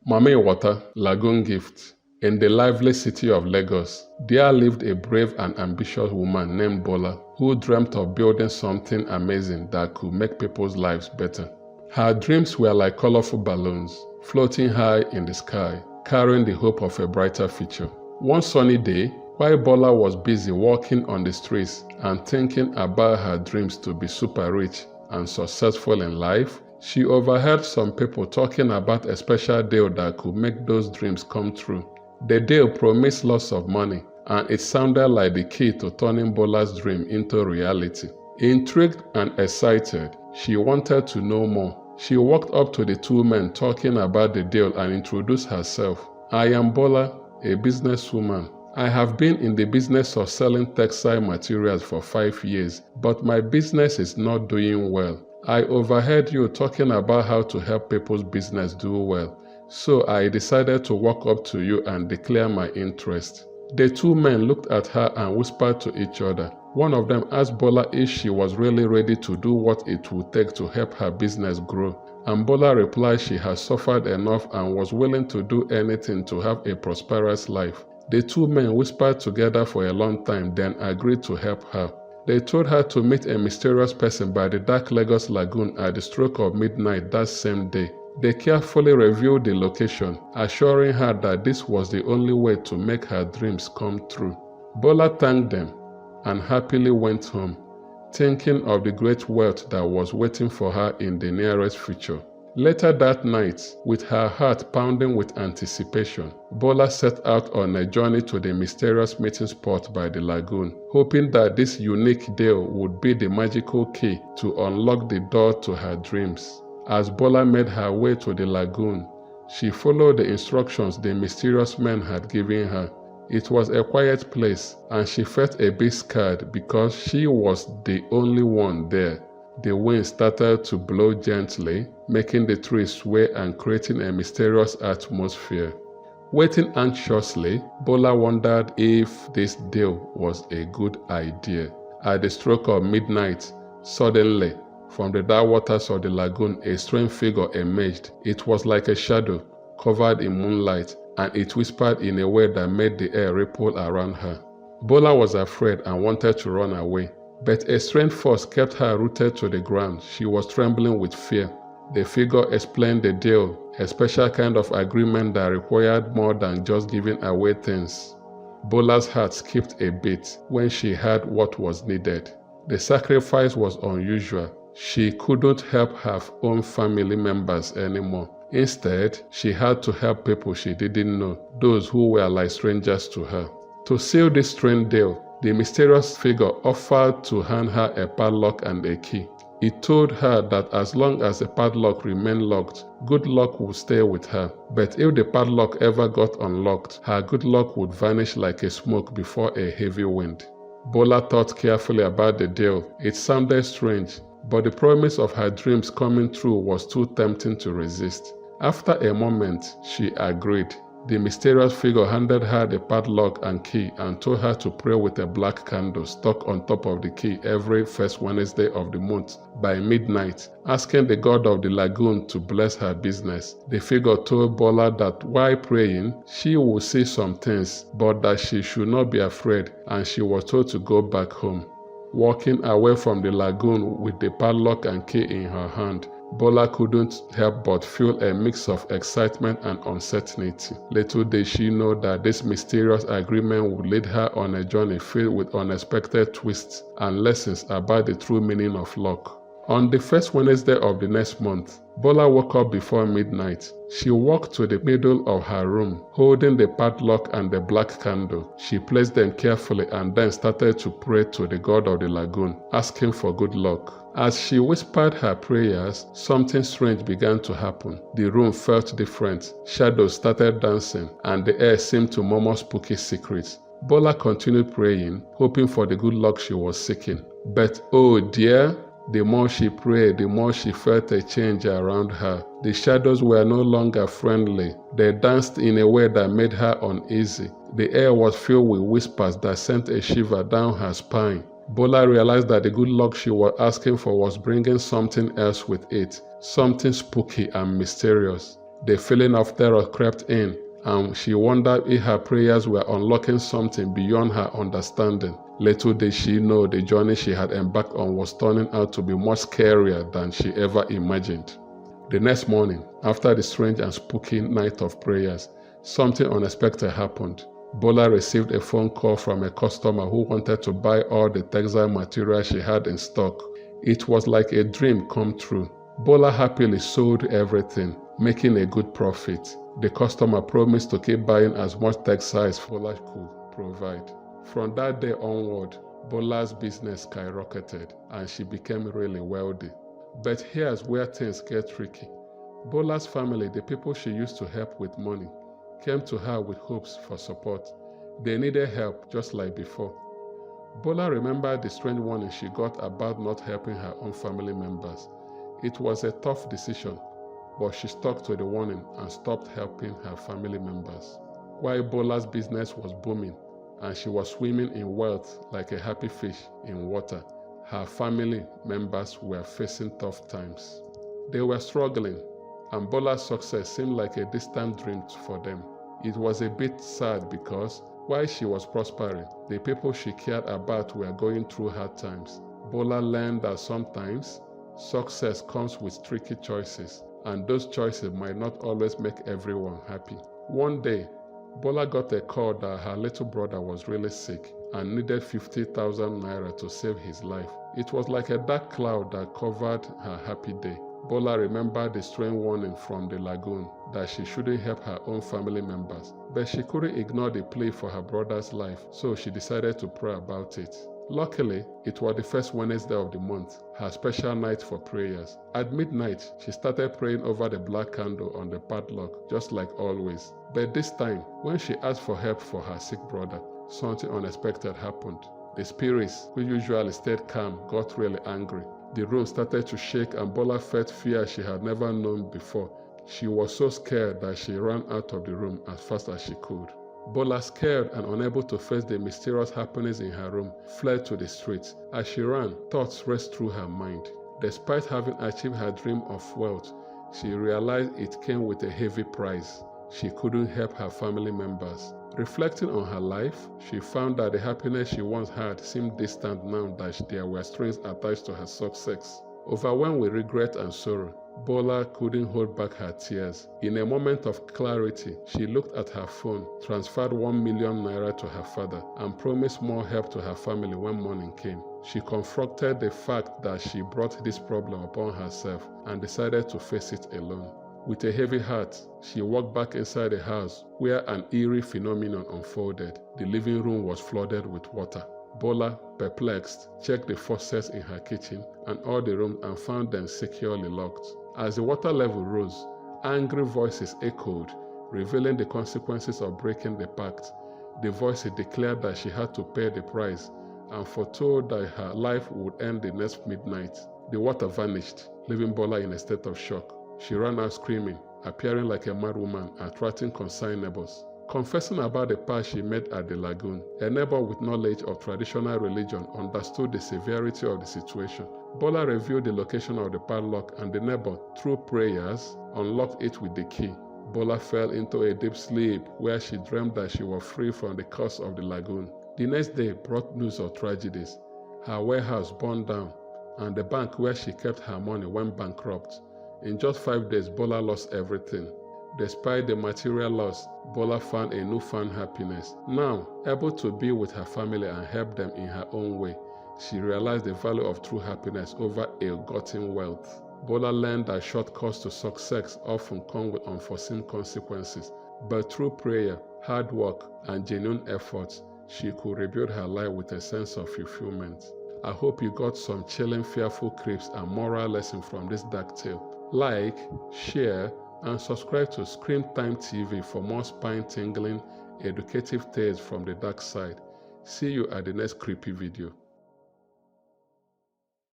Mami Water, Lagoon Gift. In the lively city of Lagos, there lived a brave and ambitious woman named Bola who dreamt of building something amazing that could make people's lives better. Her dreams were like colorful balloons, floating high in the sky, carrying the hope of a brighter future. One sunny day, while Bola was busy walking on the streets and thinking about her dreams to be super rich and successful in life, she overheard some people talking about a special deal that could make those dreams come true. The deal promised lots of money, and it sounded like the key to turning Bola's dream into reality. Intrigued and excited, she wanted to know more. She walked up to the two men talking about the deal and introduced herself. "I am Bola, a businesswoman. I have been in the business of selling textile materials for 5 years, but my business is not doing well. I overheard you talking about how to help people's business do well, so I decided to walk up to you and declare my interest." The two men looked at her and whispered to each other. One of them asked Bola if she was really ready to do what it would take to help her business grow, and Bola replied she had suffered enough and was willing to do anything to have a prosperous life. The two men whispered together for a long time, then agreed to help her. They told her to meet a mysterious person by the dark Lagos Lagoon at the stroke of midnight that same day. They carefully reviewed the location, assuring her that this was the only way to make her dreams come true. Bola thanked them and happily went home, thinking of the great wealth that was waiting for her in the nearest future. Later that night, with her heart pounding with anticipation, Bola set out on a journey to the mysterious meeting spot by the lagoon, hoping that this unique deal would be the magical key to unlock the door to her dreams. As Bola made her way to the lagoon, she followed the instructions the mysterious men had given her. It was a quiet place, and she felt a bit scared because she was the only one there. The wind started to blow gently, making the trees sway and creating a mysterious atmosphere. Waiting anxiously, Bola wondered if this deal was a good idea. At the stroke of midnight, suddenly, from the dark waters of the lagoon, a strange figure emerged. It was like a shadow, covered in moonlight, and it whispered in a way that made the air ripple around her. Bola was afraid and wanted to run away, but a strange force kept her rooted to the ground. She was trembling with fear. The figure explained the deal, a special kind of agreement that required more than just giving away things. Bola's heart skipped a beat when she heard what was needed. The sacrifice was unusual. She couldn't help her own family members anymore. Instead, she had to help people she didn't know, those who were like strangers to her. To seal this strange deal, the mysterious figure offered to hand her a padlock and a key. It told her that as long as the padlock remained locked, good luck would stay with her. But if the padlock ever got unlocked, her good luck would vanish like a smoke before a heavy wind. Bola thought carefully about the deal. It sounded strange, but the promise of her dreams coming true was too tempting to resist. After a moment, she agreed. The mysterious figure handed her the padlock and key and told her to pray with a black candle stuck on top of the key every first Wednesday of the month by midnight, asking the god of the lagoon to bless her business. The figure told Bola that while praying, she would see some things, but that she should not be afraid, and she was told to go back home. Walking away from the lagoon with the padlock and key in her hand, Bola couldn't help but feel a mix of excitement and uncertainty. Little did she know that this mysterious agreement would lead her on a journey filled with unexpected twists and lessons about the true meaning of luck. On the first Wednesday of the next month, Bola woke up before midnight. She walked to the middle of her room, holding the padlock and the black candle. She placed them carefully and then started to pray to the god of the lagoon, asking for good luck. As she whispered her prayers, something strange began to happen. The room felt different. Shadows started dancing, and the air seemed to murmur spooky secrets. Bola continued praying, hoping for the good luck she was seeking. But oh dear, the more she prayed, the more she felt a change around her. The shadows were no longer friendly. They danced in a way that made her uneasy. The air was filled with whispers that sent a shiver down her spine. Bola realized that the good luck she was asking for was bringing something else with it, something spooky and mysterious. The feeling of terror crept in, and she wondered if her prayers were unlocking something beyond her understanding. Little did she know the journey she had embarked on was turning out to be much scarier than she ever imagined. The next morning, after the strange and spooky night of prayers, something unexpected happened. Bola received a phone call from a customer who wanted to buy all the textile material she had in stock. It was like a dream come true. Bola happily sold everything, making a good profit. The customer promised to keep buying as much textiles Bola could provide. From that day onward, Bola's business skyrocketed and she became really wealthy. But here's where things get tricky. Bola's family, the people she used to help with money, came to her with hopes for support. They needed help just like before. Bola remembered the strange warning she got about not helping her own family members. It was a tough decision, but she stuck to the warning and stopped helping her family members. While Bola's business was booming and she was swimming in wealth like a happy fish in water, her family members were facing tough times. They were struggling, and Bola's success seemed like a distant dream for them. It was a bit sad because while she was prospering, the people she cared about were going through hard times. Bola learned that sometimes success comes with tricky choices, and those choices might not always make everyone happy. One day, Bola got a call that her little brother was really sick and needed 50,000 naira to save his life. It was like a dark cloud that covered her happy day. Bola remembered the strange warning from the Lagoon that she shouldn't help her own family members, but she couldn't ignore the plea for her brother's life, so she decided to pray about it. Luckily, it was the first Wednesday of the month, her special night for prayers. At midnight, she started praying over the black candle on the padlock, just like always. But this time, when she asked for help for her sick brother, something unexpected happened. The spirits, who usually stayed calm, got really angry. The room started to shake and Bola felt fear she had never known before. She was so scared that she ran out of the room as fast as she could. Bola, scared and unable to face the mysterious happenings in her room, fled to the streets. As she ran, thoughts raced through her mind. Despite having achieved her dream of wealth, she realized it came with a heavy price. She couldn't help her family members. Reflecting on her life, she found that the happiness she once had seemed distant now that there were strings attached to her success. Overwhelmed with regret and sorrow, Bola couldn't hold back her tears. In a moment of clarity, she looked at her phone, transferred 1 million naira to her father, and promised more help to her family when morning came. She confronted the fact that she brought this problem upon herself and decided to face it alone. With a heavy heart, she walked back inside the house where an eerie phenomenon unfolded. The living room was flooded with water. Bola, perplexed, checked the faucets in her kitchen and all the rooms and found them securely locked. As the water level rose, angry voices echoed, revealing the consequences of breaking the pact. The voices declared that she had to pay the price and foretold that her life would end the next midnight. The water vanished, leaving Bola in a state of shock. She ran out screaming, appearing like a mad woman, attracting concerned neighbors. Confessing about the pact she made at the Lagoon, a neighbor with knowledge of traditional religion understood the severity of the situation. Bola revealed the location of the padlock and the neighbor, through prayers, unlocked it with the key. Bola fell into a deep sleep where she dreamed that she was free from the curse of the Lagoon. The next day brought news of tragedies. Her warehouse burned down and the bank where she kept her money went bankrupt. In just 5 days, Bola lost everything. Despite the material loss, Bola found a newfound happiness. Now, able to be with her family and help them in her own way, she realized the value of true happiness over ill-gotten wealth. Bola learned that shortcuts to success often come with unforeseen consequences, but through prayer, hard work, and genuine efforts, she could rebuild her life with a sense of fulfillment. I hope you got some chilling, fearful creeps and moral lessons from this dark tale. Like, share, and subscribe to Screen Time TV for more spine-tingling, educative tales from the dark side. See you at the next creepy video.